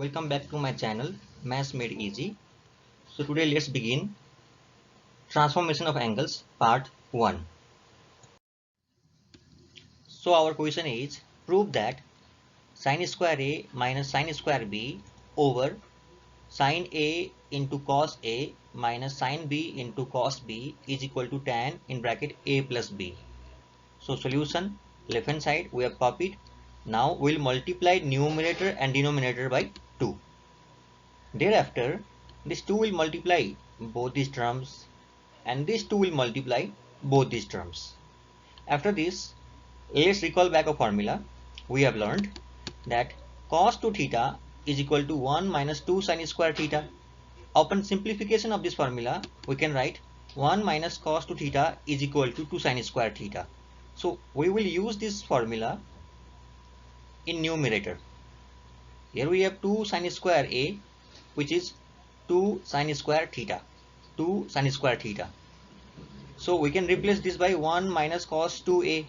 Welcome back to my channel Maths Made Easy. So today let's begin transformation of angles part 1. So our question is prove that sin square A minus sin square B over sin A into cos A minus sin B into cos B is equal to tan in bracket A plus B. So solution, left hand side we have copied. Now we'll multiply numerator and denominator by 2. Thereafter, this 2 will multiply both these terms and this 2 will multiply both these terms. After this, let's recall back a formula. We have learned that cos 2 theta is equal to 1 minus 2 sin square theta. Upon simplification of this formula, we can write 1 minus cos 2 theta is equal to 2 sin square theta. So we will use this formula in numerator. Here we have 2 sin square A, which is 2 sin square theta. 2 sin square theta. So we can replace this by 1 minus cos 2a,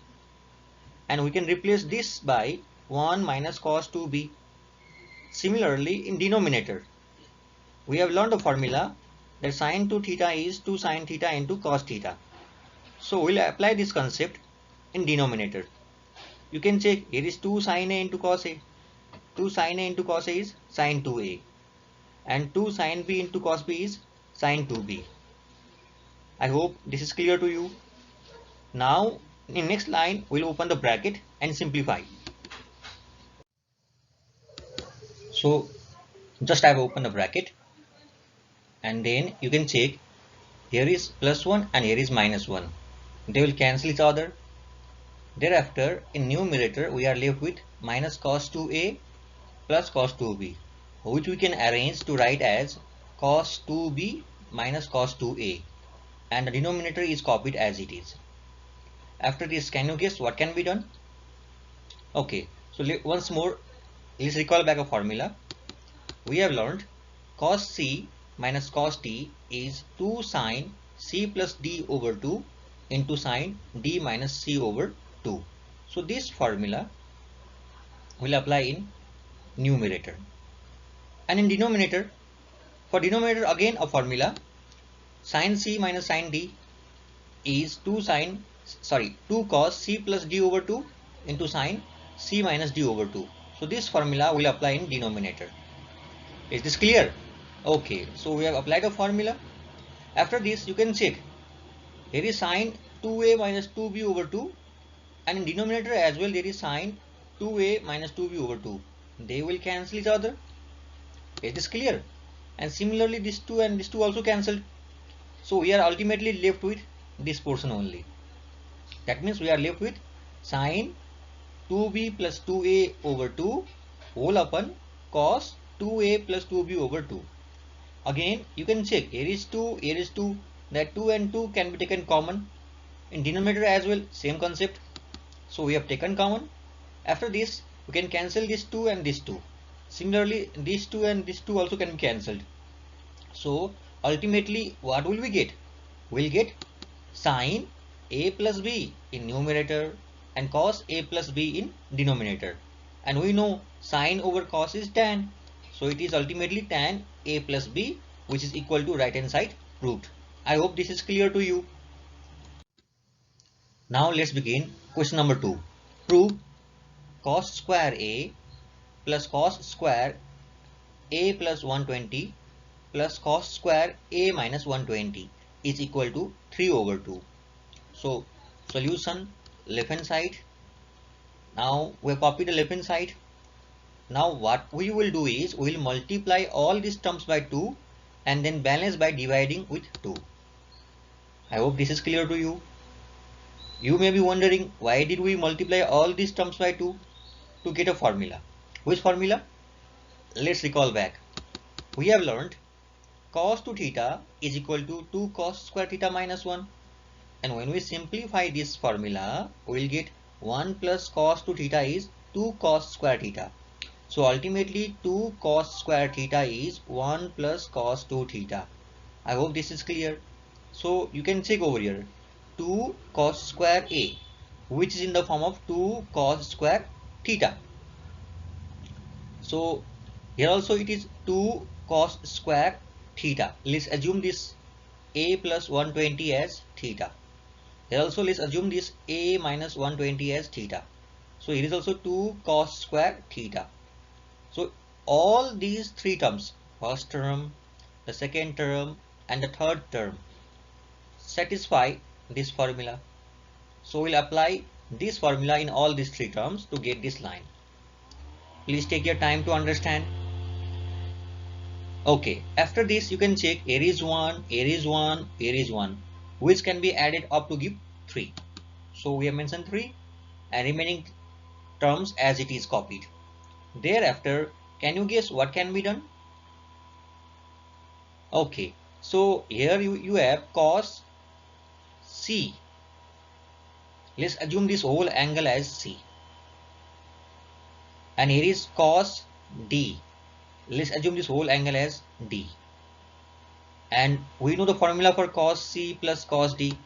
and we can replace this by 1 minus cos 2b. Similarly, in denominator, we have learned the formula that sin 2 theta is 2 sin theta into cos theta. So we'll apply this concept in denominator. You can check, here is 2 sin a into cos a. 2 sin a into cos a is sin 2a, and 2 sin b into cos b is sin 2b. I hope this is clear to you. Now in next line we'll open the bracket and simplify. So just I have opened the bracket, and then you can check, here is plus 1 and here is minus 1. They will cancel each other. Thereafter in numerator we are left with minus cos 2a plus cos 2b, which we can arrange to write as cos 2b minus cos 2a, and the denominator is copied as it is. After this, can you guess what can be done? Okay, so once more let's recall back a formula. We have learned cos c minus cos t is 2 sin c plus d over 2 into sin d minus c over 2. So this formula will apply in numerator. And in denominator, for denominator again a formula, sin c minus sin d is 2 cos c plus d over 2 into sin c minus d over 2. So this formula will apply in denominator. Is this clear? Okay, so we have applied a formula. After this, you can check, here is sin 2a minus 2b over 2, and in denominator as well there is sin 2a minus 2b over 2. They will cancel each other. Is this clear? And similarly this 2 and this 2 also cancelled. So we are ultimately left with this portion only. That means we are left with sin 2b plus 2a over 2 whole upon cos 2a plus 2b over 2. Again you can check, here is 2, here is 2, that 2 and 2 can be taken common. In denominator as well same concept. So we have taken common. After this we can cancel this 2 and this 2. Similarly this 2 and this 2 also can be cancelled. So ultimately what will we get? We'll get sin a plus b in numerator and cos a plus b in denominator. And we know sin over cos is tan. So it is ultimately tan a plus b, which is equal to right hand side proved. I hope this is clear to you. Now let's begin question number 2. Prove cos square a plus cos square a plus 120 plus cos square a minus 120 is equal to 3 over 2. So solution, left hand side. Now we have copied the left hand side. Now what we will do is we will multiply all these terms by 2 and then balance by dividing with 2. I hope this is clear to you. You may be wondering, why did we multiply all these terms by 2 to get a formula? Which formula? Let's recall back. We have learned cos 2 theta is equal to 2 cos square theta minus 1. And when we simplify this formula, we will get 1 plus cos 2 theta is 2 cos square theta. So ultimately 2 cos square theta is 1 plus cos 2 theta. I hope this is clear. So you can check over here, 2 cos square a, which is in the form of 2 cos square theta. So Here also it is 2 cos square theta. Let's assume this a plus 120 as theta. Here also let's assume this a minus 120 as theta. So here is also 2 cos square theta. So all these three terms, first term, the second term and the third term, satisfy this formula. So we'll apply this formula in all these three terms to get this line. Please take your time to understand. Okay, after this you can check aries 1, aries 1, aries 1, which can be added up to give 3. So we have mentioned 3 and remaining terms as it is copied. Thereafter, can you guess what can be done? Okay, so here you have cos C. Let's assume this whole angle as C. And here is cos D. Let's assume this whole angle as D. And we know the formula for cos C plus cos D.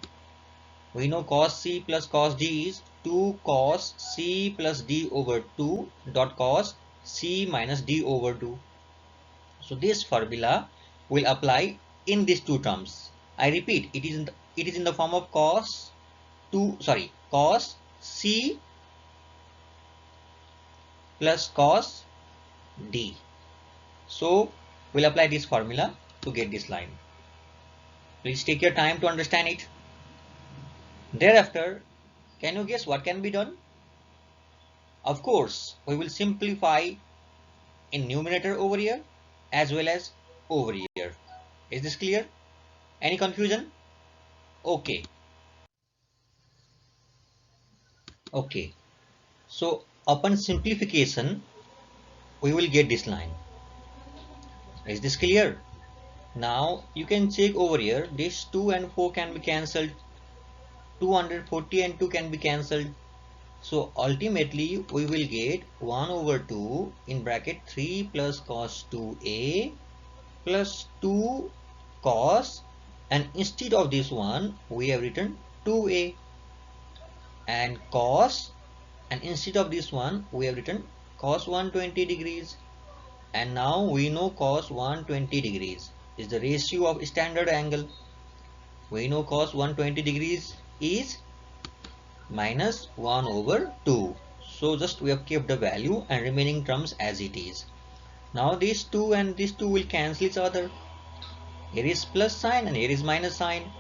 We know cos C plus cos D is 2 cos C plus D over 2 dot cos C minus D over 2. So this formula will apply in these two terms. I repeat, it is in the form of cos C plus cos D. So we'll apply this formula to get this line. Please take your time to understand it. Thereafter, can you guess what can be done? Of course, we will simplify in numerator over here as well as over here. Is this clear? Any confusion? Okay. Okay. So upon simplification, we will get this line. Is this clear? Now you can check over here. This 2 and 4 can be cancelled. 240 and 2 can be cancelled. So ultimately we will get 1 over 2 in bracket 3 plus cos 2a plus 2 cos, and instead of this one we have written 2a, and cos, and instead of this one we have written cos 120 degrees. And now we know cos 120 degrees is the ratio of standard angle. We know cos 120 degrees is minus 1 over 2. So just we have kept the value and remaining terms as it is. Now these 2 and these 2 will cancel each other. Here is plus sign and here is minus sign.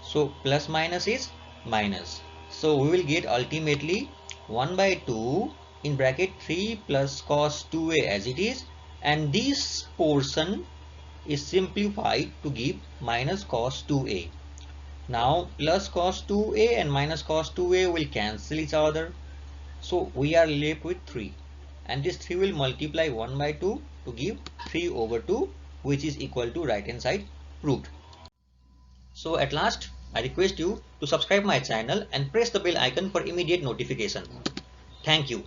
So plus minus is minus. So we will get ultimately 1 by 2 in bracket 3 plus cos 2a as it is, and this portion is simplified to give minus cos 2a. Now plus cos 2a and minus cos 2a will cancel each other. So we are left with 3, and this 3 will multiply 1 by 2 to give 3 over 2, which is equal to right hand side proved. So at last I request you to subscribe my channel and press the bell icon for immediate notification. Thank you.